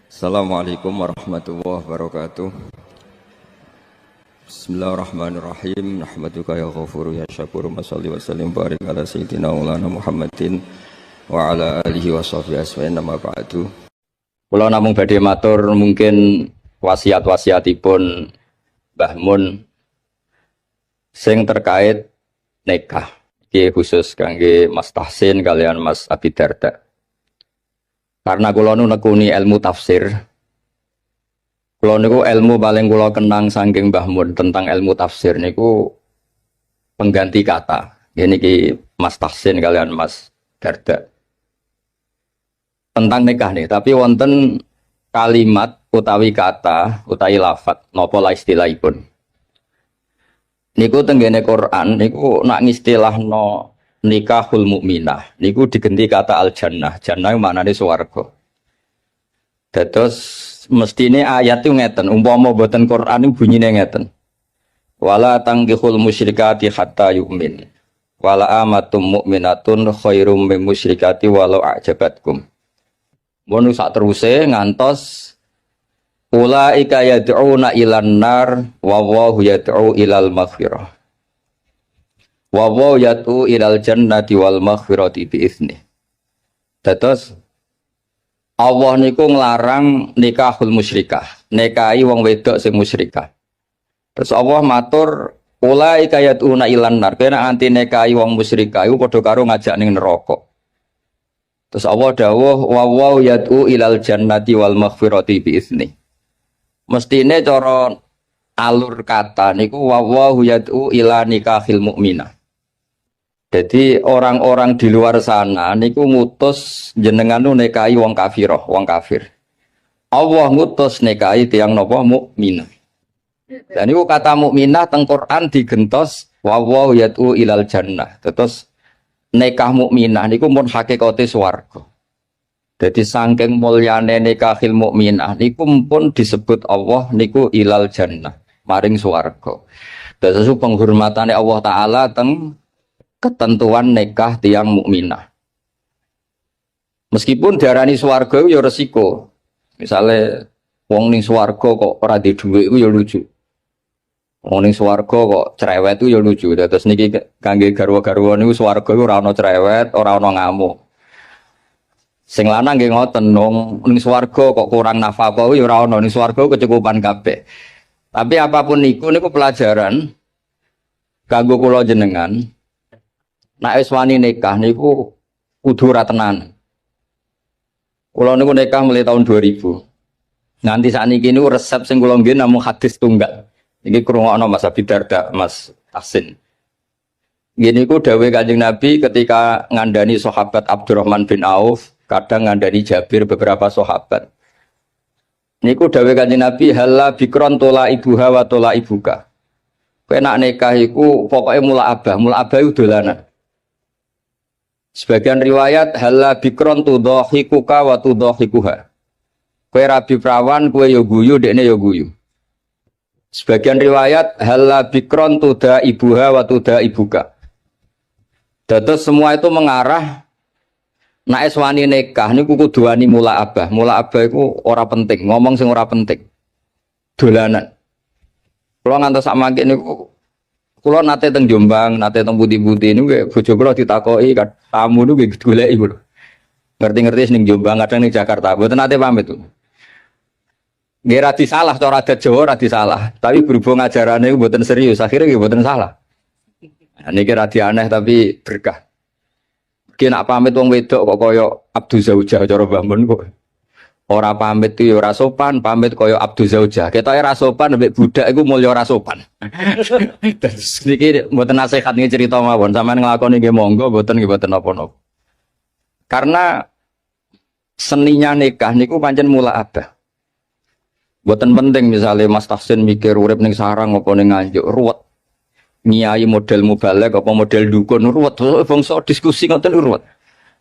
Assalamualaikum warahmatullahi wabarakatuh. Bismillahirrahmanirrahim. Nahmaduka ya ghafuru ya syakuru wa salli wa sallim barik ala sayyidina maulana Muhammadin wa ala alihi wa sahbihi asma'in nama ba'du. Kula namung badhe matur mungkin wasiat-wasiatipun Mbah Mun sing terkait nikah. Iki khusus kangge Mas Tahsin kalian Mas Abi Darda. Karena kula nu nekuni ilmu tafsir. Kula niku ilmu paling kula kenang saking Mbah Mun tentang ilmu tafsir niku pengganti kata. Ini ki Mas Tahsin kalian Mas Darda. Tentang nikah nih, tapi wonten kalimat utawi kata utawi lafat napa la istilahipun. Niku tenggene Quran niku nak ngistilahno nikahul mukminah niku digenti kata al jannah. Jannah maknane swarga. Dados mestine ayat itu ngeten, umpama boten Quran niku bunyine ngeten. Wala tangkihul musyrikati hatta yu'min. Wala amatum mukminatun khairum min musyrikati walau a'jabatkum. Mun sak teruse ngantos ulaika yad'una ilan nar wa wallahu yad'u ilal maghfirah. Wa yatu ilal jannati wal maghfirati bi izni. Dados Allah niku nglarang nikahul musyrikah, nikahi wong wedok sing musyrikah. Terus Allah matur ulaika yatuna ilan nar, kena anti nikahi wong musyrikah iku padha karo ngajak ning neraka. Terus Allah dawuh wa yatu ilal jannati wal maghfirati bi izni. Mestine cara alur kata niku wa yatu ila nikahil mukminah. Jadi orang-orang di luar sana niku ngutus jenengan nu nikahi wong kafiroh, wong kafir. Allah ngutus nikahi tiyang napa mukminah. Dan niku kata mukminah teng Quran digentos wa yatu ilal jannah. Terus nikah mukminah niku mun hakikate swarga. Jadi saking mulyane nikahil mukminah niku pun disebut Allah niku ilal jannah, maring swarga. Terus penghormatane Allah taala teng ketentuan nikah tiang mukminah. Meskipun diarani swarga ya resiko. Misale wong ning swarga kok ora di dhuwit iku ya lucu. Wong ning swarga kok cerewet iku ya lucu. Terus niki kangge garwa-garwa niku swarga iku ora ana cerewet, ora ana ngamuk. Sing lanang nggih ngoten ning swarga kok kurang nafkah ya ora ana, ning swarga kecukupan kabeh. Tapi apapun niku pelajaran kanggo kula jenengan. Nek wis wani nikah niku kudu ora tenan. Kula niku nikah mulai tahun 2000. Nganti sakniki niku resep sing kula nggih namung hadis tunggal. Iki krungokno Mas Abi Darda, Mas Tahsin. Nggih niku dawuh Kanjeng Nabi ketika ngandani sahabat Abdurrahman bin Auf, kadang ngandani Jabir beberapa sahabat. Niku dawuh Kanjeng Nabi halla bikron tola ibuha wa tola ibuka. Kowe nak nikah iku pokoke mula abah iku dolanan. Sebagian riwayat halla bikron tudhahikuka wa tudhahikuha. Kowe rabi prawan, kowe ya guyu, dekne ya guyu. Sebagian riwayat halla bikron tuda ibuha wa tuda ibuka. Dados semua itu mengarah nek wis wani nikah niku kudu wani mula abah. Mula abah iku ora penting, ngomong sing ora penting. Dolanan. Kula ngantos sak mangke niku kula nate teng Jombang, nate teng Putih-Putih niku bojo kula ditakoki tamu niku goleki kula. Ngerti-ngerti ning Jombang, kadang ning Jakarta. Mboten nate pamit. Nggih ra disalah cara adat Jawa ra disalah, tapi berhubung ajarane niku mboten serius, akhirnya nggih mboten salah. Nah, niki ra aneh tapi berkah. Ki nak pamit wong wedok kok kaya Abdu Zaujah cara Mbah Mun kok. Ora pamit itu ya ora sopan, pamit kaya Abdu Zaujah. Ketoke ra sopan mbek budak iku mulya ora sopan. Terus niki mboten nasihat niki cerita mawon, sampean nglakoni nggih monggo, mboten nggih mboten napa-napa. Karena seninya nikah niku pancen mula abah. Mboten penting misalnya Mas Tahsin mikir urip ning sarang apa ning Nganjuk ruwet. Nyai model mubalek apa model dukun ruwet, bangsa diskusi ngoten ruwet.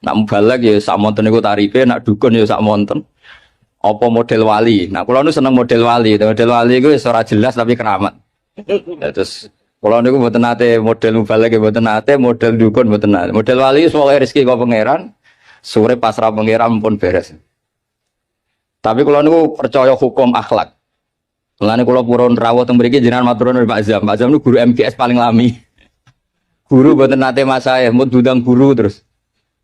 Nak mubalek ya sak monten niku tarife, nak dukun ya sak monten. Apa model wali. Nah, kula nu seneng model wali. Model wali iku wis ora jelas tapi keramat. Terus kula niku mboten nate model mubalek mboten nate, model dukun mboten nate. Model wali pokoke rezeki kok pangeran, sore pasrah pangeran pun beres. Tapi kalau niku percaya hukum akhlak. Mulane kula purun rawuh teng mriki jenengan matur nuwun Pak Zam. Pak Zam niku guru MGS paling lami. Guru mboten nate mas saya, mau diundang guru terus.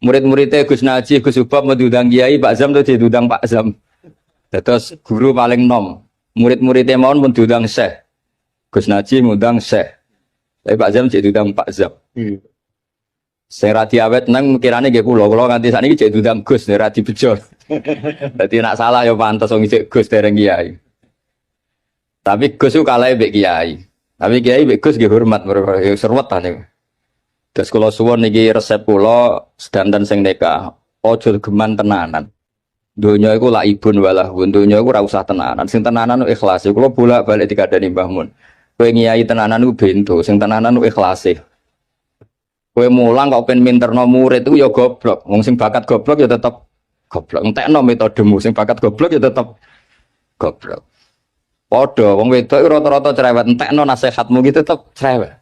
Murid-muridnya Gus Naji, Gus Ubab mau diundang Kiai, Pak Zam tuh diundang Pak Zam. Terus guru paling nom. Murid-muridnya mau diundang Syekh. Gus Naji ngundang Syekh. Tapi Pak Zam diundang Pak Zam. Sing ra diawet nang kirane nggih kula nganti sakniki jek diundang Gus ora dibejo. Dadi nek salah ya pantes wong isih Gus dereng Kiai. Tapi Gus ku kalah mbek Kiai. Tapi Kiai mbek Gus nggih hormat ya serwet ta niku. Terus kula suwun niki resep kula sedanten sing nikah, aja geman tenanan. Donya iku la ibun walah, donya iku ora usah tenanan. Sing tenanan ikhlas. Kula bolak-balik dikandani Mbah Mun. Kowe ngiyai tenanan iku bento, sing tenanan ikhlas. Kowe mulang kok pengen minterno murid iku ya goblok. Wong sing bakat goblok ya tetep goblok. Entekno metodemu sing bakat goblok ya tetep goblok. Padha wong wedok rata-rata cerewet, entekno nasihatmu gitu tetep cerewet.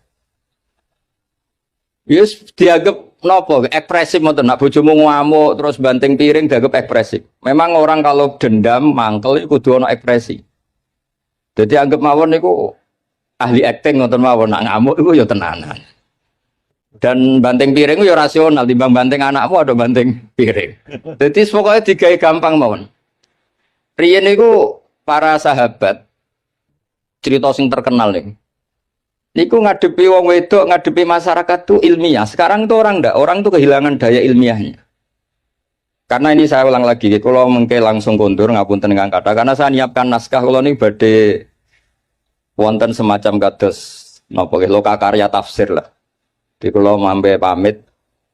Yes dianggap nopo ekspresif ngoten. Nak bojomu ngamuk terus banting piring dianggap ekspresif. Memang orang kalau dendam mangkel iku kudu ana ekspresi. Jadi anggap mawon niku ahli acting ngoten mawon, nak ngamuk iku ya tenanan. Dan banting piring ya rasional timbang banting anakmu ada banting piring. Jadi pokoknya digawe gampang mawon. Riyen niku para sahabat cerita sing terkenal nih. Niku ngadepi wong wedok, ngadepi masyarakat tuh ilmiah. Sekarang tuh orang tuh kehilangan daya ilmiahnya. Karena ini saya ulang lagi, kalau mengke langsung kondur ngapunten ingkang kata. Karena saya nyiapkan naskah kalau ini badhe wonten semacam kados napa loka karya tafsir lah. Di kalau mambe pamit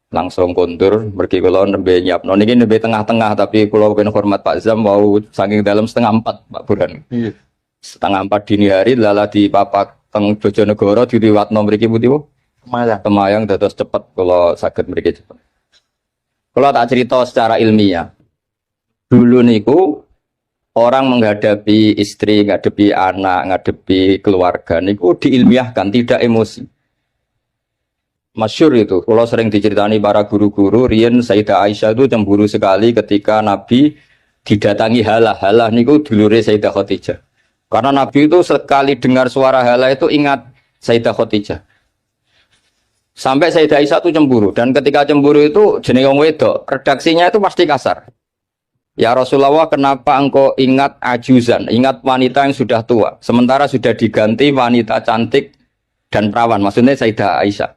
langsung kondur, mergi kalau nembe nyiapno. Niki nembe tengah-tengah tapi kalau pengen hormat Pak Zam mau saking dalam 3:30 Pak Burhan. 3:30 dini hari lala di papak teng Bojonegoro diriwatno mriki pundi Bu? Temayang dados cepet kalau saged mriki cepet. Kalau tak cerita secara ilmiah. Dulu niku orang menghadapi istri, menghadapi anak, menghadapi keluarga niku diilmiahkan, tidak emosi. Masyhur itu, kalau sering diceritani para guru-guru, riyen Sayyidah Aisyah itu cemburu sekali ketika Nabi didatangi halah niku dulure Sayyidah Khadijah. Karena Nabi itu sekali dengar suara halah itu ingat Sayyidah Khadijah. Sampai Sayyidah Aisyah itu cemburu, dan ketika cemburu itu jenenge wong wedok, redaksinya itu pasti kasar. Ya Rasulullah, kenapa engkau ingat ajuzan, ingat wanita yang sudah tua, sementara sudah diganti wanita cantik dan perawan, maksudnya Sayyidah Aisyah.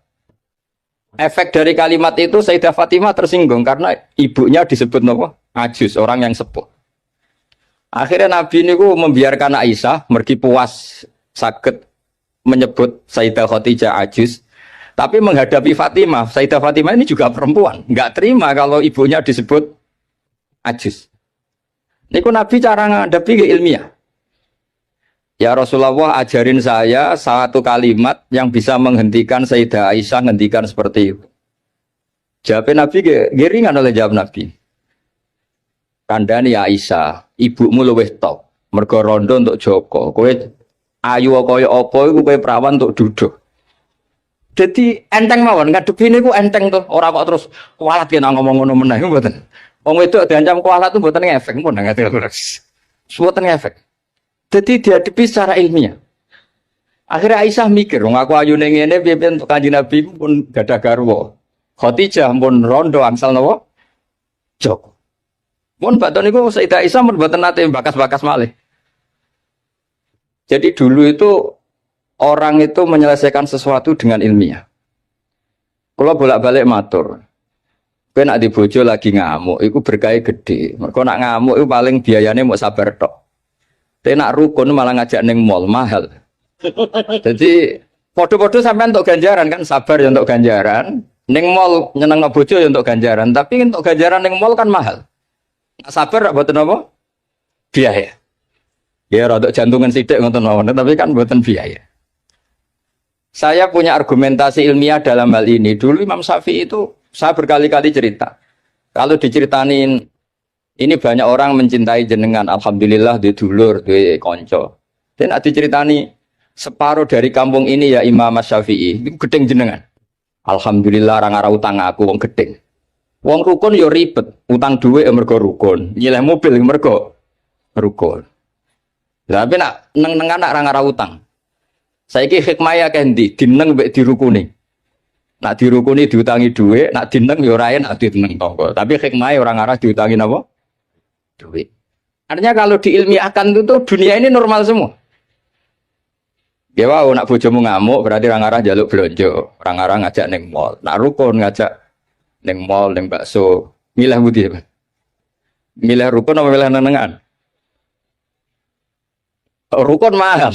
Efek dari kalimat itu Sayyidah Fatimah tersinggung karena ibunya disebut apa? Ajuz, orang yang sepuh. Akhirnya Nabi ini membiarkan Aisyah mergi puas sakit menyebut Sayyidah Khadijah ajuz. Tapi menghadapi Fatimah, Sayyidah Fatimah ini juga perempuan, nggak terima kalau ibunya disebut ajuz. Niku Nabi cara menghadapi ilmiah. Ya Rasulullah, ajarin saya satu kalimat yang bisa menghentikan Sayyidah Aisyah menghentikan seperti itu. Jawab Nabi geringan oleh jawab Nabi. Kandhani Aisyah, ibumu luwih top, mergo rondo untuk Joko. Kowe ayu kaya apa iku kowe perawan untuk duduk. Jadi enteng mawon, ngadepi niku enteng tuh. Ora kok terus kualat yen ngomong ngono meneh mboten. Wong wedok diancam kualat tuh mboten ngefek pun ngerti lho. Mboten ngefek. Jadi dihadapi secara ilmiah. Akhirnya Aisyah mikir, wong aku ayune ngene piye-piye untuk Kanjeng Nabi pun gadah garwa. Khadijah pun rondo angsal napa? Joko. Mun baton niku Sayyidah Aisyah mun mboten nate bakas-bakas malih. Jadi dulu itu orang itu menyelesaikan sesuatu dengan ilmiah. Kalau bolak-balik matur, kowe nak di bojo lagi ngamuk, iku berkah gede. Mergo nak ngamuk iku paling biayane mau sabar tok. Tapi nak rukun malah ngajak neng mall mahal. Jadi podo-podo sampai untuk ganjaran kan sabar ya untuk ganjaran. Neng mall nyeneng bojo ya untuk ganjaran. Tapi untuk ganjaran neng mall kan mahal. Nak sabar buat apa? Biaya. Ya rada jantungan sidik ngoten mawon, tapi kan buatan biaya. Saya punya argumentasi ilmiah dalam hal ini. Dulu Imam Syafi'i itu saya berkali-kali cerita. Kalau diceritain ini banyak orang mencintai jenengan. Alhamdulillah di dulur, di konco. Dan diceritani separuh dari kampung ini ya Imam Syafi'i. Itu gedeng jenengan. Alhamdulillah orang arah utang aku wong gedeng. Wong rukun yo ribet. Utang duit mergo rukun. Nyileh mobil mergo rukun. Tapi nak neng-nengan nak ra utang. Saiki hikmah akeh ndi dineng mbek dirukuni. Nak dirukuni diutangi dhuwit, nak dineng ya ora enak dineng tangga. Tapi hikmah orang arah diutangi napa? Dhuwit. Artinya kalau diilmiahkan itu tuh dunia ini normal semua. Ya wow, nak bojomu ngamuk berarti orang arah jaluk belanja, orang arah ngajak neng mall, nak rukun ngajak neng mall, neng bakso, milih budi, milih rukun apa milih nenengan? Rukun mahal.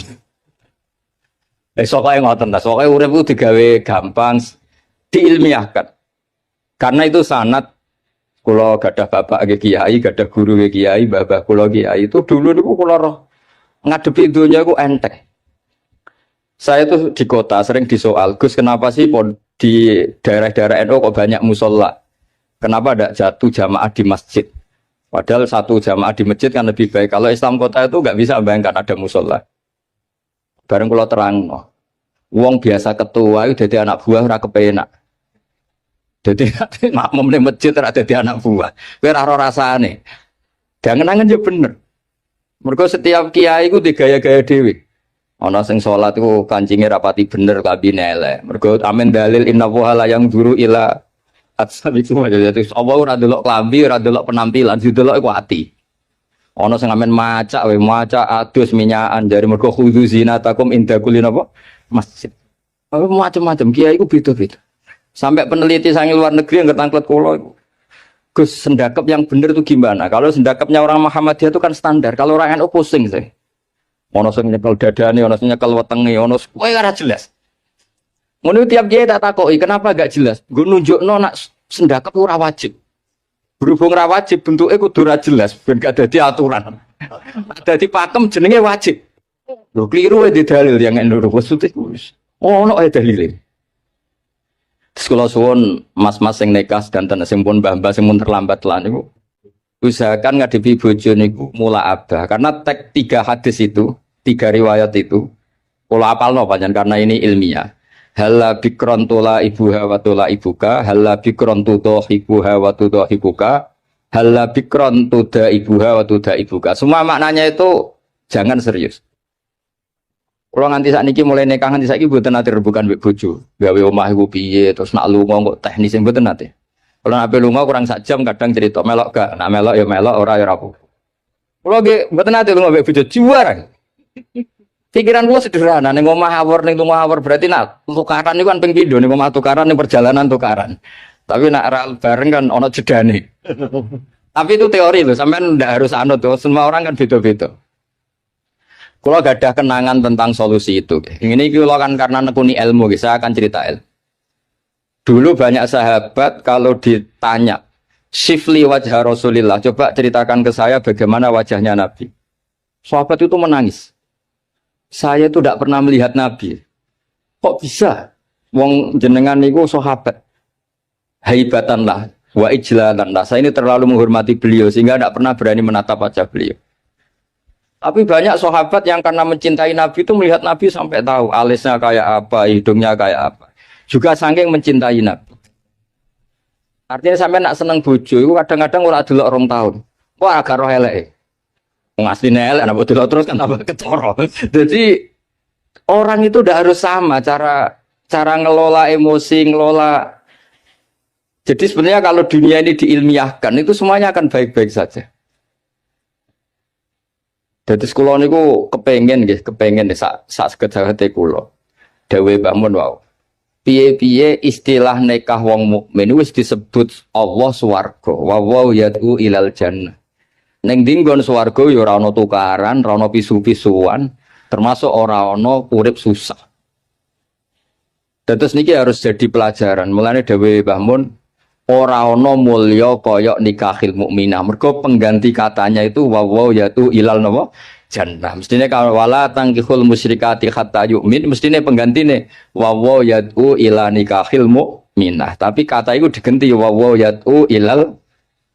Soalnya ngoten, soalnya urip itu digawe gampang, diilmiahkan. Karena itu sanad. Kulo gadah bapak ke kiai, gadah guru ke kiai, babah kulo kiai itu dulu niku kulo roh ngadepi dunia ku enteng. Saya tuh di kota sering disoal, Gus kenapa sih di daerah-daerah NU kok banyak musola? Kenapa tidak jatuh jamaah di masjid? Padahal satu jamaah di masjid kan lebih baik. Kalau Islam kota itu nggak bisa bayangkan ada musola. Bareng kulo terang, wong biasa ketua itu jadi anak buah ora kepenak. Jadi makmum di masjid ada di anak buah. Kowe ora rasane. Dangen-angen ya bener. Mergo setiap kiai iku digaya-gaya dhewe. Ana sing salat iku kancinge rapati bener kabine elek. Mergo amen dalil inna wa yang duru ila atsabikum. Jadi Allah ora delok klambi, ora delok penampilan, didelok iku ati. Ana sing amen macak adus minyakan jare mergo khudzu zinatakum inda kulli napa? Masjid. Macam-macam kiai iku beda-beda. Sampai peneliti sangi luar negeri yang ketangklet kulo, Gus sendakep yang benar itu gimana? Kalau sendakepnya orang Muhammadiyah itu kan standar. Kalau orang NU pusing sih. Ono sing nyekel dadane, ono sing nyekel wetenge, ono kowe ora jelas. Ngono tiap kiai tak takoki, kenapa gak jelas? Gue nunjukno nak sendakep ora wajib. Berhubung ora wajib bentuke kudu ora jelas, ben gak dadi aturan. Dadi pakem jenenge wajib. Lho kliru di dalil yang NU wis. Ono ae dalile. Sekolah suwon mas-mas yang nekas dan sing pun mbah-mbah sing pun terlambat lah niku usahakan ngadepi bojo niku mula abah karena tek 3 hadis itu 3 riwayat itu kula apalno panjen karena ini ilmiah halla bikron tula ibuha wa tula ibuka halla bikron tudo ibuha wa tudo ibuka halla bikron tuda ibuha wa tuda ibuka semua maknanya itu jangan serius. Kalau nganti saat ini mulai nikah nganti saat ini buatan nanti rebukan mbek bojo, gawe omah iku piye terus nak lunga kok teknis yang buatan nanti. Kalau nak lunga kurang 1 jam kadang cerita melok gak, nak melok ya melok ora ya rapuh. Kalau buatan nanti lunga mbek bojo juara. Pikiran gua sederhana, ning omah awor ning lunga awor berarti nak tukaran itu kan ping pindho ning omah tukaran ning perjalanan tukaran. Tapi nak ral bareng kan ono jedane. Tapi itu teori loh, sampean ndak harus anut tuh, semua orang kan beda-beda. Kalau gak ada kenangan tentang solusi itu, ini kalau kan karena nekuni ilmu, saya akan cerita ilmu. Dulu banyak sahabat kalau ditanya, Sifli wajah Rasulillah, coba ceritakan ke saya bagaimana wajahnya Nabi. Sahabat itu menangis. Saya itu tidak pernah melihat Nabi. Kok bisa? Wong jenengan niku sahabat. Haibatanlah, wa ijlalanlah. Saya ini terlalu menghormati beliau sehingga tidak pernah berani menatap wajah beliau. Tapi banyak sahabat yang karena mencintai Nabi itu melihat Nabi sampai tahu alisnya kayak apa, hidungnya kayak apa. Juga saking mencintai Nabi. Artinya sampai nak seneng bojo itu kadang-kadang ora delok 2 tahun. Wah agak roh elek. Wong asline elek nek delok terus kan tambah ketara. Jadi orang itu tidak harus sama cara ngelola emosi, ngelola. Jadi sebenarnya kalau dunia ini diilmiahkan itu semuanya akan baik-baik saja. Jadi sekolah niku kepengen sak sekedhate kula. Dewe Mbah Mun wau. Piye-piye istilah nikah wong mukmin wis disebut Allah swarga. Wa yad'u ilal jannah. Ning dinggon swarga ya ora ana tukaran, ora ana pisu-pisuan, termasuk ora ana urip susah. Terus niki harus jadi pelajaran. Mulane dewe Mbah Mun ora ana mulya kaya nikahil mukminah. Mergo pengganti katanya itu wa yatu ilal napa jannah. Mestine kalau wala tangkihul musyrikati hatta yu'min, mestine penggantine wa yatu ila nikahil mukminah. Tapi kata itu diganti wa yatu ilal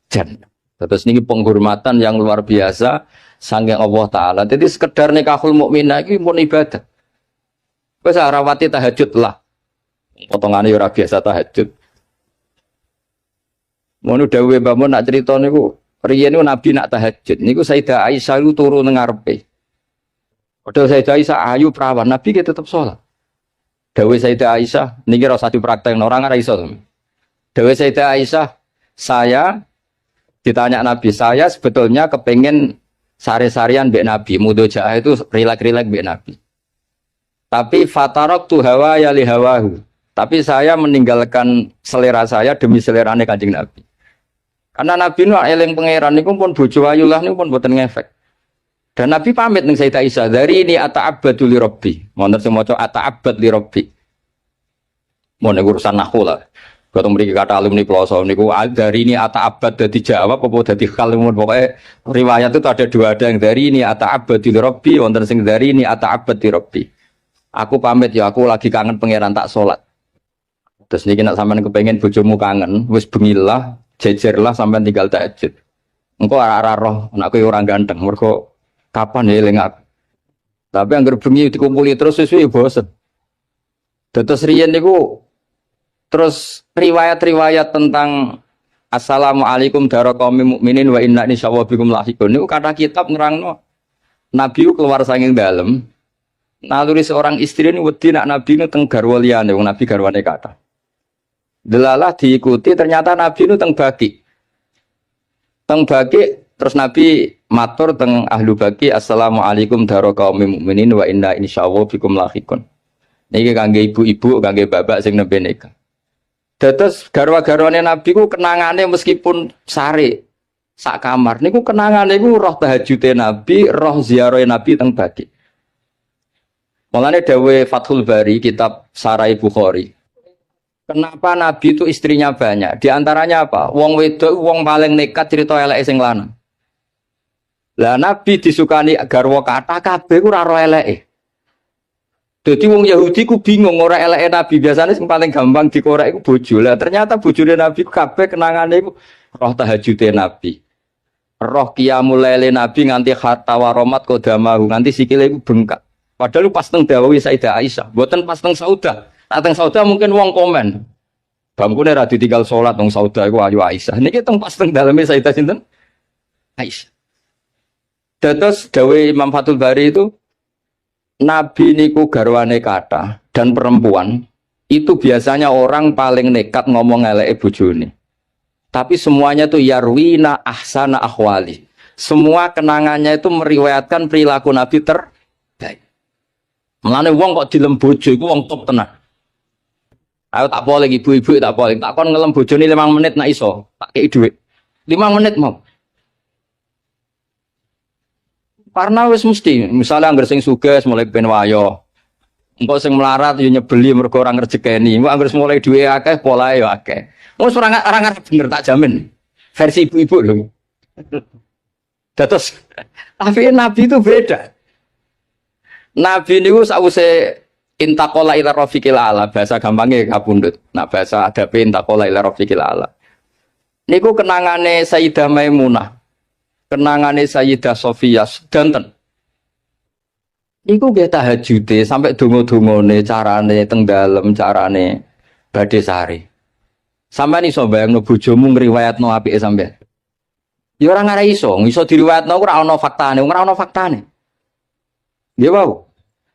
jannah. Terus niki penghormatan yang luar biasa saking Allah taala. Jadi sekedar nikahul mukminah iki pun ibadah. Wis rawati tahajud lah. Potongane ora biasa tahajud. Ngono dawuhe Mbah Mun nak crita niku Riyen niku Nabi nak tahajud niku Sayyidah Aisyah itu turu nang ngarepe. Padahal Sayyidah Aisyah ayu perawan, Nabi ki tetep salat. Dawe Sayyidah Aisyah niki ora usah dipraktekno orang ora iso. Dawe Sayyidah Aisyah, saya ditanya Nabi, saya sebetulnya kepengen sari-sarian mbek Nabi, mudojaah itu rilek-rilek mbek Nabi. Tapi fatarok tu hawa ya li hawahu. Tapi saya meninggalkan selera saya demi selerane Kanjeng Nabi. Karena Nabi nu eling pangeran niku pun bojo ayu lah niku pun boten ngefek. Dan Nabi pamit ning Sayyidah Aisyah, dari ini ata'abbadu li rabbi. Wonten sing maca ata'abbad li rabbi. Mun urusan nahwu lah. Ketemu mriki kata alumni Ploso niku dari ini ata'abbad dadi jawab apa dadi kalimun pokoke riwayat itu ada dua, ada yang dari ini ata'abbadu li rabbi, wonten sing dari ini ata'abbad li rabbi. Aku pamit ya, aku lagi kangen pangeran tak salat. Terus niki nek sampean kepengin bojomu kangen, wis bengilah, jejerlah sampean tinggal tahajud. Engko ora roh anakku ora ganteng, mergo kapan ya eling aku. Tapi anggere bengi dikumpuli terus suwe bosen. Terus riyen niku terus riwayat-riwayat tentang Assalamualaikum daraqaumil mukminin wa inna insyaallah bikum lahiqun. Niku kata kitab nerangno Nabi keluar saking dalem. Naluri seorang istri ini wedi nak Nabi ini teng garwa liyane, wong Nabi garwane kata. Delalah diikuti ternyata Nabi itu teng baki. Teng baki terus Nabi matur teng ahlu baki Assalamualaikum daraqaumil mukminin wa inna insyaallah bikum lahiqun. Niki kangge ibu-ibu, kangge bapak sing nembe nikah. Dados garwa-garwane Nabi ku kenangane meskipun sare sak kamar niku kenangane niku roh tahajude Nabi, roh ziarah Nabi teng baki. Mulane dawe Fathul Bari kitab Sarai Bukhari. Kenapa Nabi itu istrinya banyak? Di antaranya apa? Wong wedok wong paling nekat cerita eleke sing lanang. Lah Nabi disukani garwa kathah kabeh ku ora ro eleke. Dadi wong Yahudi ku bingung ora eleke Nabi, biasane sing paling gampang dikorek iku bojo. Lah ternyata bojone Nabi kabeh kenangane iku roh tahajude Nabi. Roh qiyamul lail Nabi nganti hatta waromat qodamahu, nganti sikile iku bengkak. Padahal pas teng dawawi Sayyidah Aisyah, mboten pas teng Saudah. Teng Saudah mungkin wong komen. Bangkune ra ditinggal salat wong Saudah iku ayu Aisyah. Niki teng pas teng daleme Sayyidah sinten? Aisyah. Dados dawe Imam Fathul Bari itu Nabi niku garwane kathah dan perempuan itu biasanya orang paling nekat ngomong eleke bojone. Tapi semuanya itu yarwina ahsana ahwali. Semua kenangannya itu meriwayatkan perilaku Nabi terbaik. Mulane wong kok dilem bojo iku wong top tenan. Ayo tak boleh ibu-ibu tak boleh. Tak kon ngelem bojone 5 menit nak iso. Tak kei dhuwit. 5 menit mau. Karena wis mesti, misalnya anggar sing sugih mulai ben wayo. Engko sing melarat yo nyebeli mergo ora ngrejekeni. Engko anggar mulai duwe akeh polahe yo akeh. Wis ora ngarep bener tak jamin. Versi ibu-ibu lho. Dados tapi Nabi itu beda. Nabi niku sawise intaqala ila rafiqil ala, bahasa gampangnya kapundhut. Nah bahasa adabe intaqala ila rafiqil ala. Niku kenangane Sayyidah Maimunah. Kenangane Sayyidah Sofiyah sedanten. Iku nggih tahajude sampai donga-dongane carane teng dalem carane badhe sari. Sampeyan iso bayangno bojomu ngriwayatno apike sampeyan. Ya ora ngare iso diriwayatno ora ana faktane, ora ana faktane. Nggih wau.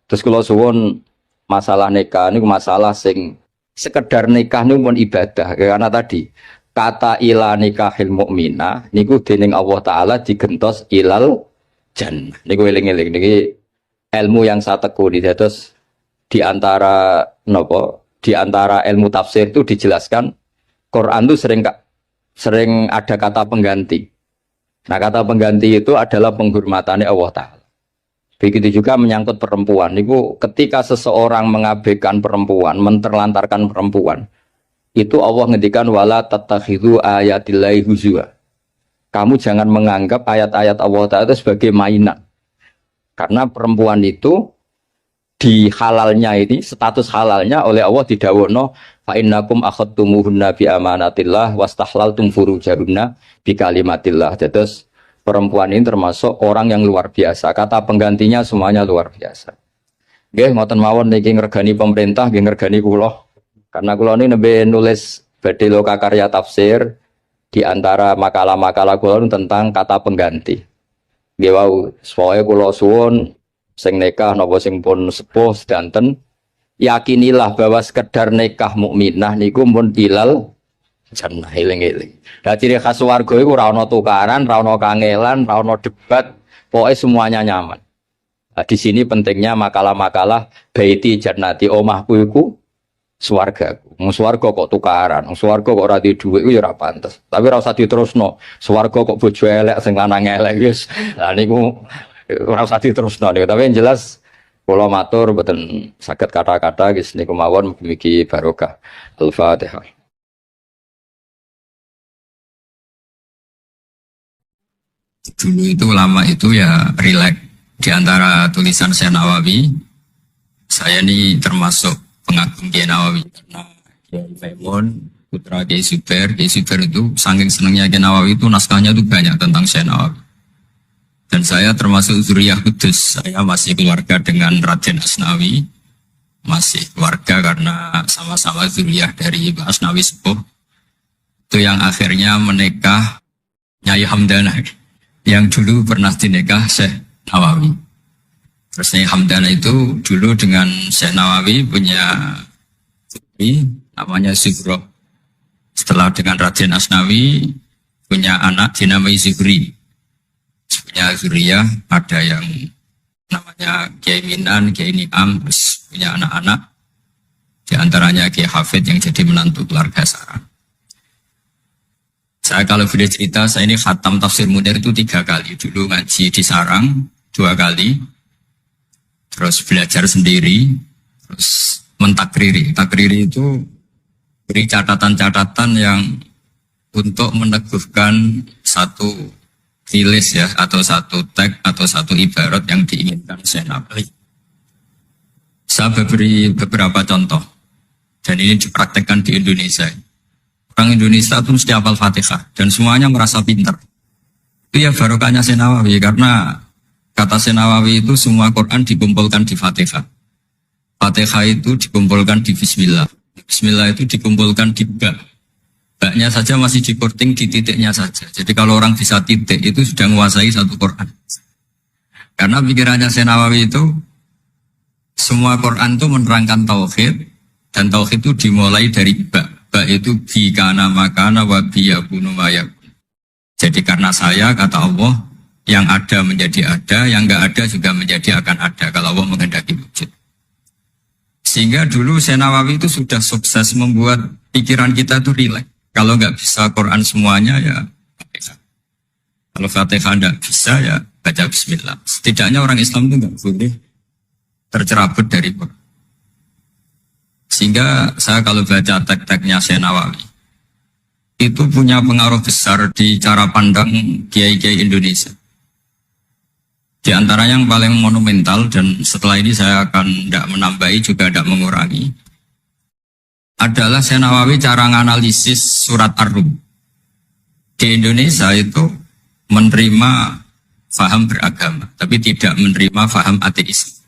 Terus kula suwun masalah nikah niku masalah sing sekedar nikah niku pun ibadah karena tadi kata ila nikahil mukminah niku dening Allah taala digentos ilal jannah. Niku eling-eling niki ilmu yang saya tekuni. Terus di antara ilmu tafsir itu dijelaskan Quran itu sering ada kata pengganti. Nah, kata pengganti itu adalah penghormatannya Allah taala. Begitu juga menyangkut perempuan. Niku ketika seseorang mengabaikan perempuan, menterlantarkan perempuan, itu Allah ngendikan wala tattakhidhu ayatillahi huzwa. Kamu jangan menganggap ayat-ayat Allah Ta'ala itu sebagai mainan. Karena perempuan itu di halalnya ini, status halalnya oleh Allah didhawuhna fa innakum akhadtumuhunna bi amanatillah wastahlaltum furujahunna bi kalimatillah. Terus perempuan ini termasuk orang yang luar biasa. Kata penggantinya semuanya luar biasa. Nggih, ngoten mawon niki ngregani pemerintah, nggih ngregani kula. Karena kula ini nembe nulis badhe loka karya tafsir di antara makalah-makalah kula tentang kata pengganti. Nggih wau, pokoke kula suwun sing nikah napa sing pun sepuh sedanten yakinilah bahwa sekedar nikah mukminah niku mun ilal jannah eling-eling. Lah ciri khas swarga iku ora ana tukaran, ora ana kangelan, ora ana debat, pokoknya semuanya nyaman. Nah, di sini pentingnya makalah-makalah baiti jannati omahku iku swargaku. Wong swarga kok tukaran, wong swarga kok ora di dhuwit iku ya ora pantes. Tapi ora usah diterusno. Swarga kok bojo elek sing lanang elek wis. Lah niku ora usah diterusno niku. Tapi yang jelas kula matur mboten saged kata-kata wis niku mawon mugi barokah. Al-Fatihah. Dulu itu ulama itu ya rileks. Di antara tulisan Syekh Nawawi, saya ini termasuk pengagum Kiai Nawawi karena Kiai Maimun putra Kiai Zubair itu saking senangnya Kiai Nawawi itu naskahnya itu banyak tentang Syekh Nawawi. Dan saya termasuk zuriyah kudus. Saya masih keluarga dengan Raden Asnawi, masih keluarga karena sama-sama zuriyah dari Mbah Asnawi sepuh. Itu yang akhirnya menikah Nyai Hamdana, yang dulu pernah dinikah Syekh Nawawi. Terus Nyai Hamdana itu dulu dengan Syekh Nawawi punya putri namanya Zuhro. Setelah dengan Raden Asnawi punya anak dinamai Zuhri. Punya zuriyah, ada yang namanya Kiai Minan, Kiai Niam, terus punya anak-anak. Di antaranya Kiai Hafid yang jadi menantu keluarga Sarah. Saya kalau boleh cerita, saya ini khatam tafsir Munir itu 3 kali. Dulu ngaji di Sarang 2 kali, terus belajar sendiri, terus mentakriri. Takriri itu beri catatan-catatan yang untuk meneguhkan satu tulis ya, atau satu teks atau satu ibarat yang diinginkan Syekh Nawawi. Saya beri beberapa contoh, dan ini dipraktekkan di Indonesia. Orang Indonesia itu mesti hafal Fatihah dan semuanya merasa pintar. Itu ya barokahnya Syekh Nawawi, karena kata Syekh Nawawi itu semua Quran dikumpulkan di Fatihah. Fatihah itu dikumpulkan di Bismillah. Bismillah itu dikumpulkan di Ba. Ba-nya saja masih dikorting di titiknya saja. Jadi kalau orang bisa titik itu sudah menguasai satu Quran. Karena pikirannya Syekh Nawawi itu semua Quran itu menerangkan tauhid, dan tauhid itu dimulai dari Ba. Ba itu bi kana makana wa bi yakunu ma yakun. Jadi karena saya, kata Allah, yang ada menjadi ada, yang enggak ada juga menjadi akan ada kalau Allah menghendaki wujud. Sehingga dulu Syekh Nawawi itu sudah sukses membuat pikiran kita itu rileks. Kalau enggak bisa Quran semuanya ya Fatihah. Kalau Fatihah enggak bisa ya baca bismillah. Setidaknya orang Islam itu enggak boleh tercerabut dari Quran. Sehingga saya kalau baca teks-teksnya Syekh Nawawi itu punya pengaruh besar di cara pandang kiai-kiai Indonesia. Di antara yang paling monumental, dan setelah ini saya akan tidak menambahi juga tidak mengurangi, adalah Syekh Nawawi cara menganalisis surat Ar-Rum. Di Indonesia itu menerima faham beragama, tapi tidak menerima faham ateis.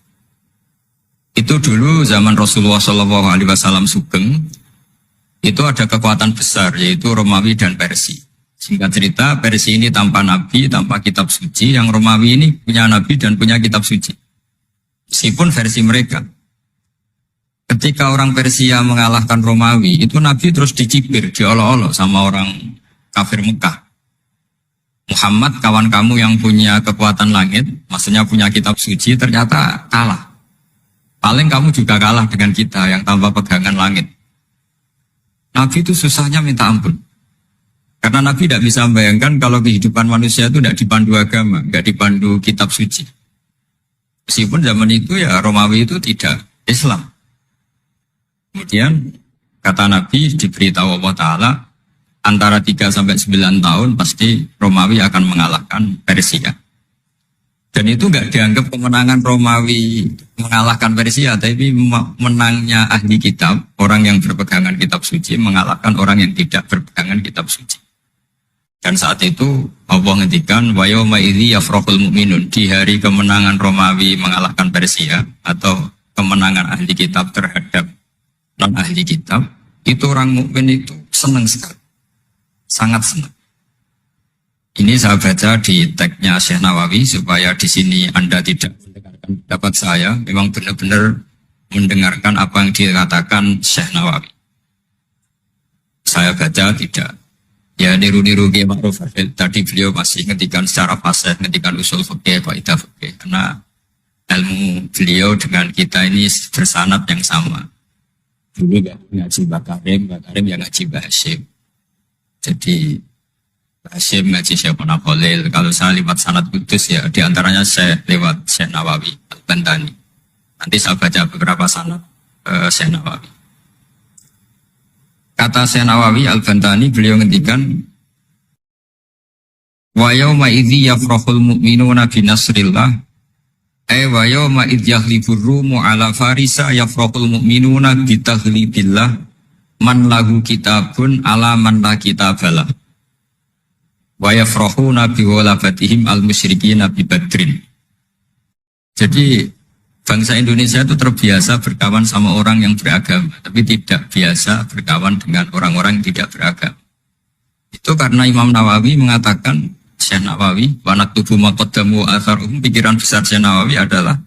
Itu dulu zaman Rasulullah SAW sugeng, itu ada kekuatan besar, yaitu Romawi dan Persia. Singkat cerita, Persia ini tanpa nabi, tanpa kitab suci, yang Romawi ini punya nabi dan punya kitab suci. Meskipun versi mereka. Ketika orang Persia mengalahkan Romawi, itu nabi terus dicibir, diolok-olok sama orang kafir Mekah. Muhammad, kawan kamu yang punya kekuatan langit, maksudnya punya kitab suci, ternyata kalah. Paling kamu juga kalah dengan kita yang tanpa pegangan langit. Nabi itu susahnya minta ampun. Karena Nabi tidak bisa membayangkan kalau kehidupan manusia itu tidak dipandu agama, tidak dipandu kitab suci. Meskipun zaman itu ya Romawi itu tidak Islam. Kemudian kata Nabi diberitahu Allah Ta'ala, antara 3 sampai 9 tahun pasti Romawi akan mengalahkan Persia. Dan itu enggak dianggap kemenangan Romawi mengalahkan Persia, tapi menangnya ahli kitab, orang yang berpegangan kitab suci mengalahkan orang yang tidak berpegangan kitab suci. Dan saat itu Allah ngendikan wa yauma idzi yafrahul mu'minun, di hari kemenangan Romawi mengalahkan Persia atau kemenangan ahli kitab terhadap non ahli kitab, itu orang mukmin itu senang sekali. Sangat senang. Ini saya baca di tagnya Syekh Nawawi supaya di sini Anda tidak mendengarkan pendapat saya, memang benar-benar mendengarkan apa yang dikatakan Syekh Nawawi. Saya baca tidak. Ya niru-niru Kiai Ma'ruf. Tadi beliau masih ngetikan secara fasih, ngetikan usul fikih, kaidah fikih. Karena ilmu beliau dengan kita ini bersanad yang sama. Dulu ngaji Mbak Karim yang ngaji Mbak Hashim. Jadi Mbak Hashim ngaji Syekh Khalil. Kalau saya lewat sanad kudus ya diantaranya saya lewat Syekh Nawawi Al-Bantani. Nanti saya baca beberapa sanad Syekh Nawawi. Kata Syekh Nawawi Al-Bantani, beliau ngendikan wa yauma idzi yafrahul mu'minuna bi nasrillah wa yauma idz yahlibur rumu ala farisa yafrahul mu'minuna bi taghlibillah man lahu kitabun ala man la kitabalah wa yafrahuna bi walafatihim al musyrikina bi badrin. Jadi bangsa Indonesia itu terbiasa berkawan sama orang yang beragama, tapi tidak biasa berkawan dengan orang-orang yang tidak beragama. Itu karena Imam Nawawi mengatakan, Syekh Nawawi, wanak tubuh maqaddamu atharuhum, pikiran besar Syekh Nawawi adalah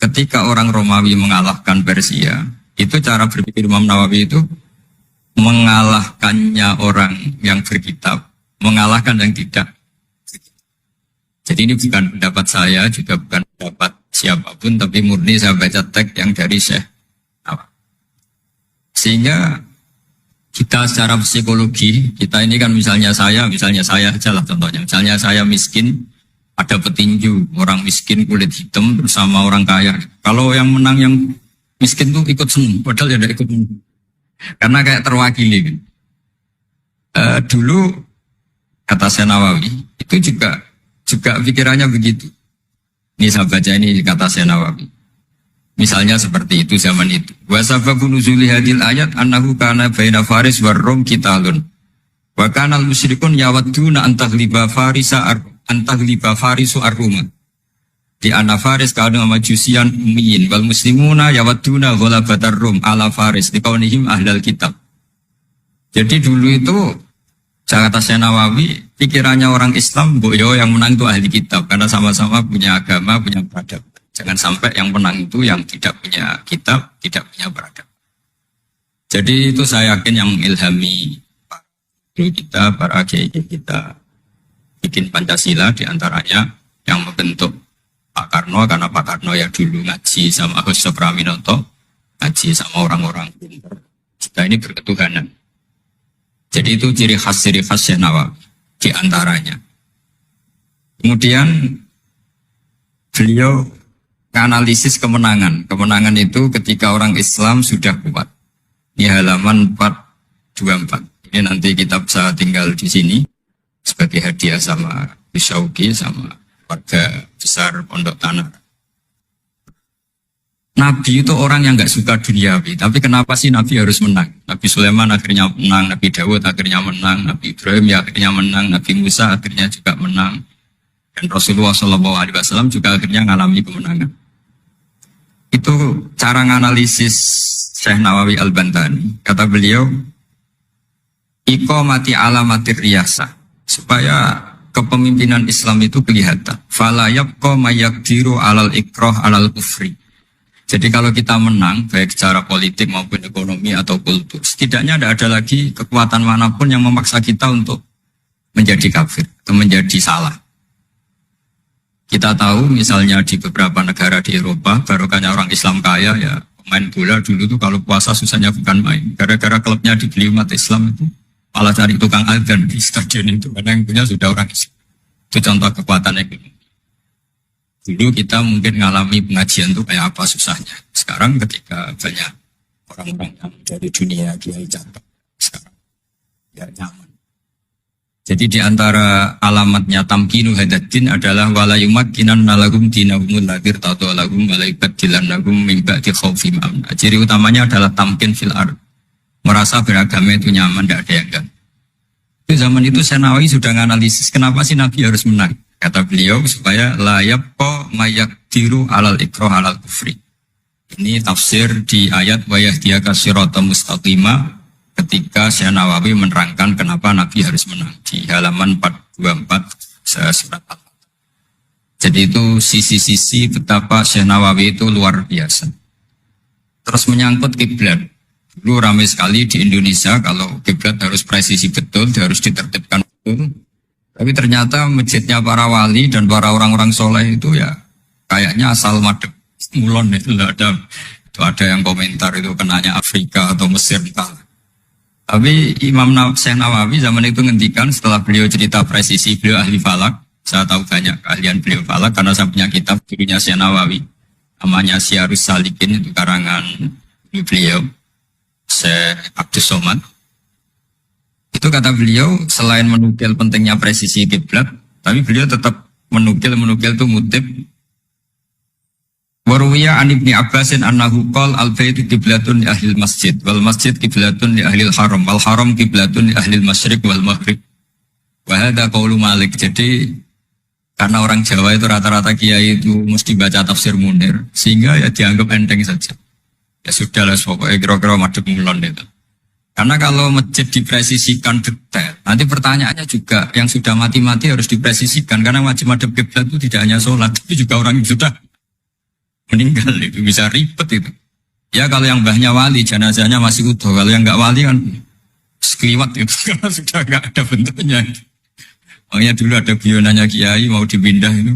ketika orang Romawi mengalahkan Persia, itu cara berpikir Imam Nawawi itu mengalahkannya orang yang berkitab, mengalahkan yang tidak. Jadi ini bukan pendapat saya, juga bukan pendapat siapapun, tapi murni saya baca teks yang dari Syekh Nawawi. Sehingga kita secara psikologi, kita ini kan misalnya saya aja lah contohnya. Misalnya saya miskin, ada petinju, orang miskin kulit hitam bersama orang kaya. Kalau yang menang yang miskin tuh ikut senang, padahal ya tidak ikut menang. Karena kayak terwakili. Kan. Dulu kata Syekh Nawawi, itu juga pikirannya begitu. Ini saya baca ini kata Syekh Nawawi. Misalnya seperti itu zaman itu. Wa sababu nuzuli hadil ayat annahu kana baina Faris war Rum qitalun. Wa kana al-musyrikun yawadduna an taghliba Farisu ar-Ruma. Di anna Faris kana majusian ummiyin wal muslimuna yawadduna ghalabatar Rum ala Faris liqaunihim ahlal kitab. Jadi dulu itu kata Syekh Nawawi, pikirannya orang Islam, boyo yang menang itu ahli kitab, karena sama-sama punya agama, punya peradaban. Jangan sampai yang menang itu yang tidak punya kitab, tidak punya peradaban. Jadi itu saya yakin yang mengilhami kita, para kiai kita, bikin Pancasila diantaranya yang membentuk Pak Karno, karena Pak Karno yang dulu ngaji sama Agus Praminoto, ngaji sama orang-orang pintar. Kita ini berketuhanan. Jadi itu ciri khas Syekh Nawawi di antaranya. Kemudian beliau menganalisis kemenangan. Kemenangan itu ketika orang Islam sudah kuat. Ini halaman 424. Ini nanti kita bisa tinggal di sini sebagai hadiah sama Syauki sama warga besar Pondok Tanah. Nabi itu orang yang nggak suka duniawi, tapi kenapa sih Nabi harus menang? Nabi Sulaiman akhirnya menang, Nabi Dawud akhirnya menang, Nabi Ibrahim ya akhirnya menang, Nabi Musa akhirnya juga menang, dan Rasulullah SAW juga akhirnya mengalami kemenangan. Itu cara menganalisis Syekh Nawawi Al-Bantani. Kata beliau, iqamati alamatir riyasah, supaya kepemimpinan Islam itu kelihatan. Fala yabqa mayaqdiru alal ikrah alal kufri. Jadi kalau kita menang, baik secara politik maupun ekonomi atau kultur, setidaknya tidak ada lagi kekuatan manapun yang memaksa kita untuk menjadi kafir atau menjadi salah. Kita tahu misalnya di beberapa negara di Eropa, barokahnya orang Islam kaya ya, pemain bola dulu tuh kalau puasa susahnya bukan main. Gara-gara klubnya dibeli umat Islam itu, malah cari tukang adzan di stadion itu, karena yang punya sudah orang Islam. Itu contoh kekuatan ekonomi. Dulu kita mungkin mengalami pengajian itu kayak apa susahnya. Sekarang ketika banyak orang-orang yang dari dunia kiai catat, sekarang ya nyaman. Jadi di antara alamatnya tamkinu hadatin adalah wala yumakkinan nalagum dinahumul ladir tatu alagum walaibat dilanagum mimba di khawfim amna. Ciri utamanya adalah tamkin fil ard. Merasa beragama itu nyaman, tidak ada yang enggak. Di zaman itu Syekh Nawawi sudah menganalisis kenapa sih Nabi harus menang. Kata beliau supaya layab ko mayak diru alal ikroh alal kufri. Ini tafsir di ayat wa yahdiyaka sirata mustaqima ketika Syekh Nawawi menerangkan kenapa Nabi harus menang di halaman 24 surat Al-Fatihah. Jadi itu sisi-sisi betapa Syekh Nawawi itu luar biasa. Terus menyangkut kiblat. Dulu ramai sekali di Indonesia kalau kiblat harus presisi betul, harus ditertibkan betul. Tapi ternyata masjidnya para wali dan para orang-orang soleh itu ya kayaknya asal madep mulon itu ada yang komentar itu kenanya Afrika atau Mesir entah. Tapi Syekh Nawawi zaman itu ngendikan setelah beliau cerita presisi, beliau ahli falak. Saya tahu banyak keahlian beliau falak karena saya punya kitab gurunya Syekh Nawawi. Namanya Syiarus Salikin, itu karangan beliau, Syekh Abdus Somad. Itu kata beliau, selain menukil pentingnya presisi kiblat, tapi beliau tetap menukil itu mutib. Waruwiya an Ibni Abbasin annahu qol al-baitu kiblatun li ahlil masjid, wal masjid kiblatun li ahlil haram, wal haram kiblatun li ahlil masyriq wal maghrib. Wahada qaulu Malik. Jadi karena orang Jawa itu rata-rata kiai itu mesti baca tafsir Munir, sehingga ya dianggap enteng saja. Ya sudah lah, pokoknya kira-kira madhep mulon itu. Karena kalau masjid dipresisikan detail, nanti pertanyaannya juga yang sudah mati-mati harus dipresisikan. Karena wajib madhep kiblat itu tidak hanya sholat, tapi juga orang yang sudah meninggal itu bisa ribet itu. Ya kalau yang mbahnya wali, jenazahnya masih utuh. Kalau yang nggak wali kan sekliwat itu, karena sudah nggak ada bentuknya. Makanya dulu ada bionanya kiai mau dipindah itu,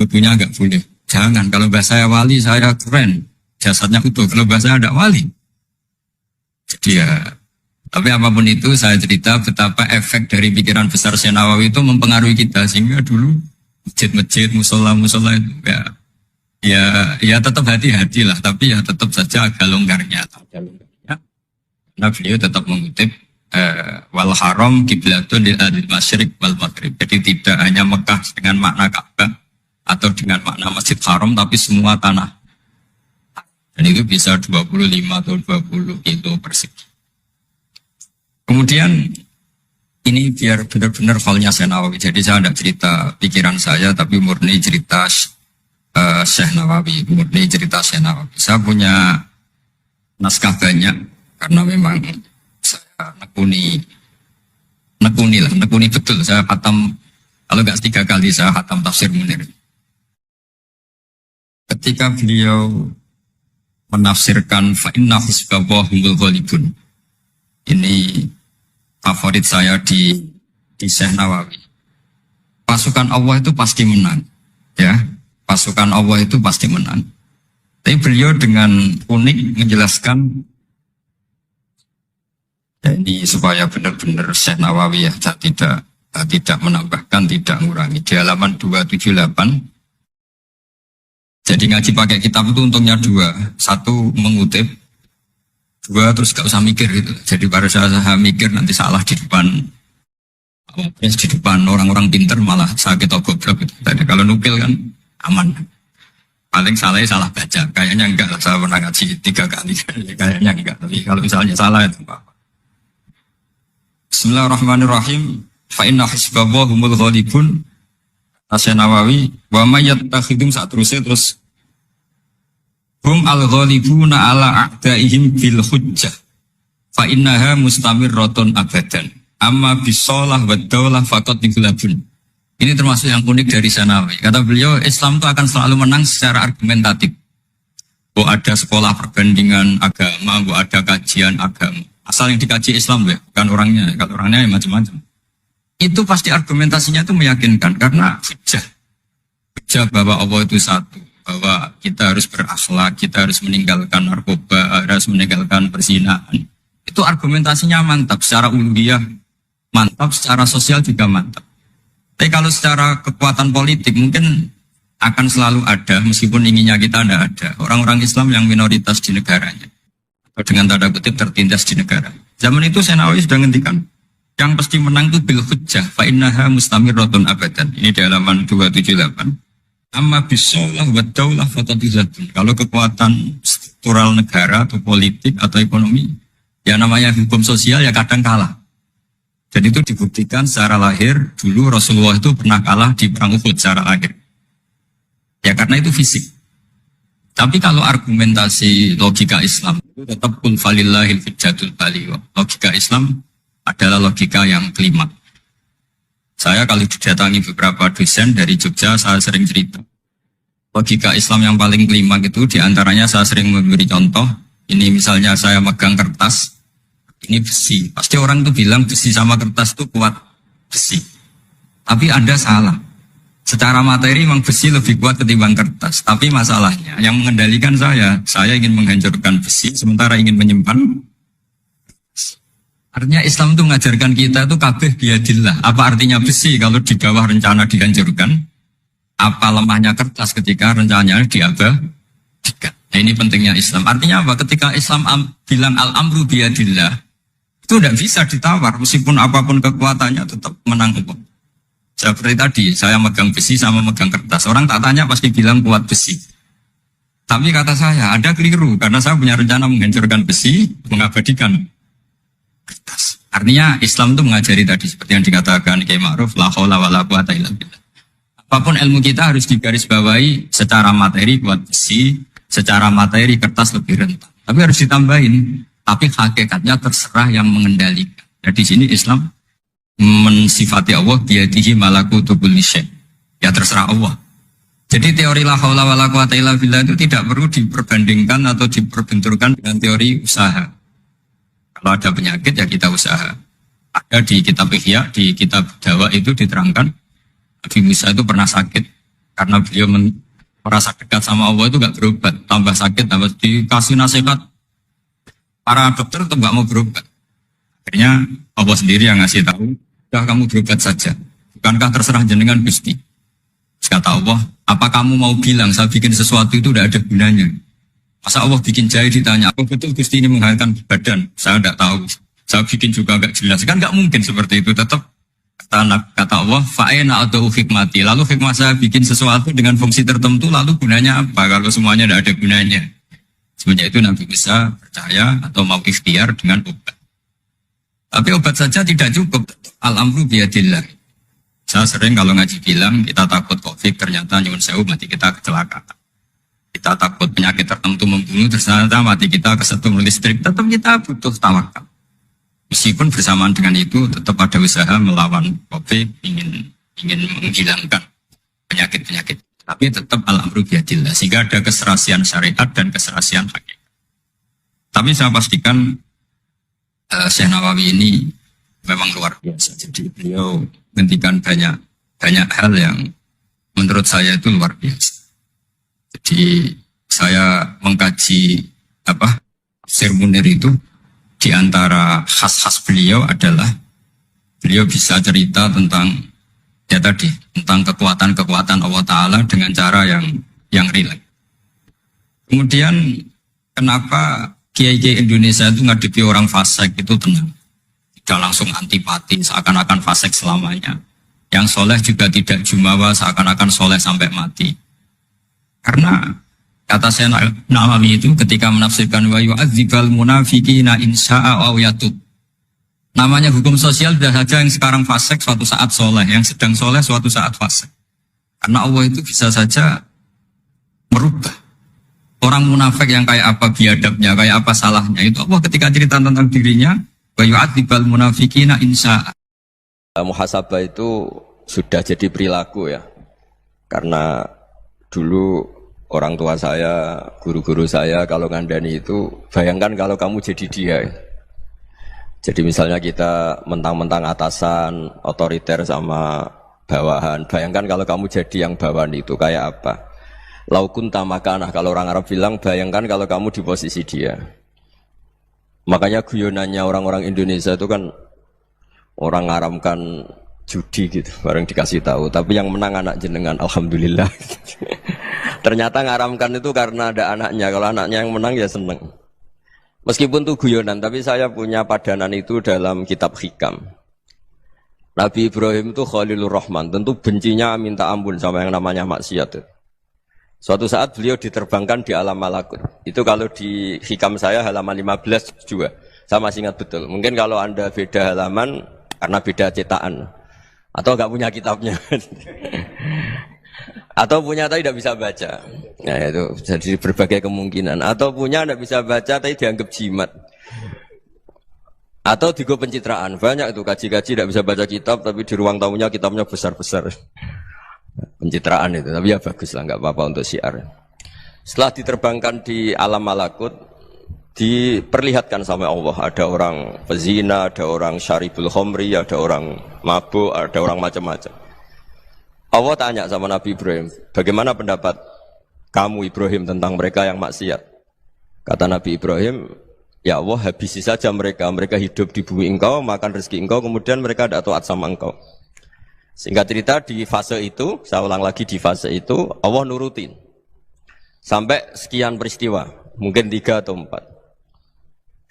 butuhnya nggak boleh. Jangan, kalau mbah saya wali, saya keren, jasadnya utuh. Kalau mbah saya ada wali. Jadi ya, tapi apapun itu saya cerita betapa efek dari pikiran besar Syekh Nawawi itu mempengaruhi kita. Sehingga dulu masjid-masjid, musola-musola itu ya tetap hati-hati lah. Tapi ya tetap saja agak longgarnya. Nah beliau tetap mengutip wal haram kiblatun lil ahlil masyriq wal maghrib. Jadi tidak hanya Mekah dengan makna Ka'bah atau dengan makna Masjid Haram, tapi semua tanah. Dan itu bisa 25 atau 20 kilo persegi. Kemudian ini biar benar-benar halnya Syekh Nawawi. Jadi saya tidak cerita pikiran saya, tapi murni cerita Syekh Nawawi, murni cerita Syekh Nawawi. Saya punya naskah banyak karena memang saya nekuni betul. Saya khatam, kalau nggak 3 kali saya khatam tafsir Munir. Ketika beliau menafsirkan fa inna hizballahumul ghalibun, ini favorit saya di Syekh Nawawi. Pasukan Allah itu pasti menang, ya. Pasukan Allah itu pasti menang. Tapi beliau dengan unik menjelaskan, ya ini supaya benar-benar Syekh Nawawi ya, tidak menambahkan, tidak mengurangi. Di halaman 278. Jadi ngaji pakai kitab itu untungnya 2. 1 mengutip, 2 terus gak usah mikir gitu. Jadi pada saya mikir nanti salah di depan orang-orang pinter malah sakit atau goblok gitu. Jadi kalau nukil kan aman. Paling salahnya salah baca. Kayaknya enggak, saya pernah ngaji 3 kali. Kayaknya enggak, tapi kalau misalnya salah itu apa-apa. Bismillahirrahmanirrahim. Fa inna hizballahumul ghalibun. Syekh Nawawi wa may yattakhidum saterusé terus hum al-ghalibuna ala a'daihim bil hujjah fa innaha mustamirratun abadan amma bisolah wa daulah faqad dighlabun. Ini termasuk yang unik dari Syekh Nawawi. Kata beliau, Islam itu akan selalu menang secara argumentatif. Ada sekolah perbandingan agama, ada kajian agama. Asal yang dikaji Islam ya, bukan orangnya. Kalau orangnya ya macam-macam. Itu pasti argumentasinya itu meyakinkan karena hujah bahwa Allah itu satu, bahwa kita harus berakhlak, kita harus meninggalkan narkoba, harus meninggalkan perzinahan. Itu argumentasinya mantap, secara uluhiyah mantap, secara sosial juga mantap. Tapi kalau secara kekuatan politik mungkin akan selalu ada, meskipun inginnya kita tidak ada. Orang-orang Islam yang minoritas di negaranya, dengan tanda kutip tertindas di negara. Zaman itu Syekh Nawawi sudah ngendikan, yang pasti menang itu bil hujjah fa innaha mustamirratun abadan. Ini di halaman 278. Amma bisolah wa daulah fatadizatun. Kalau kekuatan struktural negara atau politik atau ekonomi, ya namanya hukum sosial ya kadang kalah. Dan itu dibuktikan secara lahir. Dulu Rasulullah itu pernah kalah di perang Uhud secara lahir. Ya karena itu fisik. Tapi kalau argumentasi logika Islam itu tetap kul falillahil hujjatul baligh. Logika Islam adalah logika yang kelima. Saya kalau didatangi beberapa dosen dari Jogja, saya sering cerita. Logika Islam yang paling kelima itu diantaranya saya sering memberi contoh. Ini misalnya saya megang kertas, ini besi. Pasti orang itu bilang besi sama kertas itu kuat besi. Tapi Anda salah. Secara materi memang besi lebih kuat ketimbang kertas. Tapi masalahnya yang mengendalikan saya ingin menghancurkan besi, sementara ingin menyimpan. Artinya Islam itu mengajarkan kita itu kabeh biadillah. Apa artinya besi kalau di bawah rencana dihancurkan? Apa lemahnya kertas ketika rencananya diabadikan? Nah, ini pentingnya Islam. Artinya apa? Ketika Islam bilang al-amru biadillah, itu tidak bisa ditawar. Meskipun apapun kekuatannya tetap menang Allah. Seperti tadi, saya megang besi sama megang kertas. Orang tak tanya pasti bilang kuat besi. Tapi kata saya, ada keliru. Karena saya punya rencana menghancurkan besi, mengabadikan kertas. Artinya Islam itu mengajari tadi seperti yang dikatakan Kiai Ma'ruf, la haula wala quwata illa billah. Apapun ilmu kita harus digarisbawahi secara materi kuat besi, secara materi kertas lebih rentan. Tapi harus ditambahin, tapi hakikatnya terserah yang mengendalikan. Jadi di sini Islam mensifati Allah biyadihi malakutu kulli syai'. Ya terserah Allah. Jadi teori la haula wala quwata illa billah itu tidak perlu diperbandingkan atau diperbenturkan dengan teori usaha. Kalau ada penyakit ya kita usaha. Ada di kitab Ihya, di kitab Dawa itu diterangkan Nabi Musa itu pernah sakit karena beliau merasa dekat sama Allah itu gak berobat, tambah sakit, tambah dikasih nasihat. Para dokter tetap gak mau berobat. Akhirnya Allah sendiri yang ngasih tahu, udah kamu berobat saja. Bukankah terserah jenengan Gusti? Terus kata Allah, apa kamu mau bilang saya bikin sesuatu itu udah ada gunanya? Masa Allah bikin jahe ditanya, apa betul Gusti ini menghalalkan badan? Saya tidak tahu. Saya bikin juga agak jelas. Kan nggak mungkin seperti itu. Tetap kata Allah, fa'ena atau hikmati. Lalu hikmah saya bikin sesuatu dengan fungsi tertentu, lalu gunanya apa? Kalau semuanya tidak ada gunanya. Semenjak itu Nabi bisa percaya atau mau ikhtiar dengan obat. Tapi obat saja tidak cukup. Al-amru biyadillah. Saya sering kalau ngaji bilang, kita takut COVID, ternyata nyuwun sewu mati kita kecelakaan. Kita takut penyakit tertentu membunuh, ternyata mati kita kesetrum listrik. Tetap kita butuh tawakal. Meskipun bersamaan dengan itu, tetap ada usaha melawan COVID, ingin menghilangkan penyakit-penyakit. Tapi tetap al-amru biyadillah. Sehingga ada keserasian syariat dan keserasian hakikat. Tapi saya pastikan Syekh Nawawi ini memang luar biasa. Jadi beliau menghentikan banyak hal yang menurut saya itu luar biasa. Jadi saya mengkaji Tafsir Munir itu di antara khas-khas beliau adalah beliau bisa cerita tentang tentang kekuatan-kekuatan Allah Ta'ala dengan cara yang rileks. Kemudian kenapa kiai-kiai Indonesia itu ngadepi orang fasik itu tenang, tidak langsung antipati seakan-akan fasik selamanya. Yang soleh juga tidak jumawa seakan-akan soleh sampai mati. Karena kata saya Nawawi itu ketika menafsirkan wa yu'adzibal munafiqina insya'a aw yatub. Namanya hukum sosial sudah saja yang sekarang fasik suatu saat soleh, yang sedang soleh suatu saat fasik. Karena Allah itu bisa saja merubah. Orang munafik yang kayak apa biadabnya, kayak apa salahnya, itu Allah ketika cerita tentang dirinya wa yu'adzibal munafiqina insya'a. Muhasabah itu sudah jadi perilaku ya. Karena dulu orang tua saya, guru-guru saya kalau ngandani itu, bayangkan kalau kamu jadi dia. Jadi misalnya kita mentang-mentang atasan, otoriter sama bawahan. Bayangkan kalau kamu jadi yang bawahan itu kayak apa? Laukun tamakanah, kalau orang Arab bilang, bayangkan kalau kamu di posisi dia. Makanya guyonannya orang-orang Indonesia itu kan orang ngaramkan judi gitu, bareng dikasih tahu. Tapi yang menang anak jenengan, alhamdulillah. Ternyata ngaramkan itu karena ada anaknya. Kalau anaknya yang menang ya seneng. Meskipun itu guyonan, tapi saya punya padanan itu dalam kitab Hikam. Nabi Ibrahim itu Khalilur Rahman, tentu bencinya minta ampun sama yang namanya maksiat. Suatu saat beliau diterbangkan di alam malakut. Itu kalau di Hikam saya halaman 15 juga. Saya masih ingat betul. Mungkin kalau Anda beda halaman karena beda cetakan. Atau nggak punya kitabnya. Atau punya tapi tidak bisa baca. Nah itu jadi berbagai kemungkinan. Atau punya tidak bisa baca tapi dianggap jimat. Atau digo pencitraan, banyak itu kaji-kaji tidak bisa baca kitab tapi di ruang tamunya kitabnya besar-besar. Pencitraan itu, tapi ya bagus lah, nggak apa-apa untuk syiar. Setelah diterbangkan di alam malakut, diperlihatkan sama Allah, ada orang pezina, ada orang syaribul khomri, ada orang mabuk, ada orang macam-macam. Allah tanya sama Nabi Ibrahim, bagaimana pendapat kamu Ibrahim tentang mereka yang maksiat? Kata Nabi Ibrahim, ya Allah habisi saja mereka, mereka hidup di bumi engkau, makan rezeki engkau, kemudian mereka tidak taat sama engkau. Singkat cerita di fase itu, saya ulang lagi di fase itu, Allah nurutin. Sampai sekian peristiwa, mungkin 3 atau 4.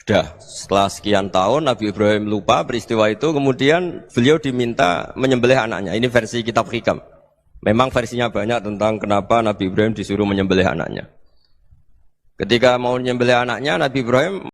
Sudah, setelah sekian tahun Nabi Ibrahim lupa peristiwa itu, kemudian beliau diminta menyembelih anaknya. Ini versi kitab Hikam. Memang versinya banyak tentang kenapa Nabi Ibrahim disuruh menyembelih anaknya. Ketika mau menyembelih anaknya, Nabi Ibrahim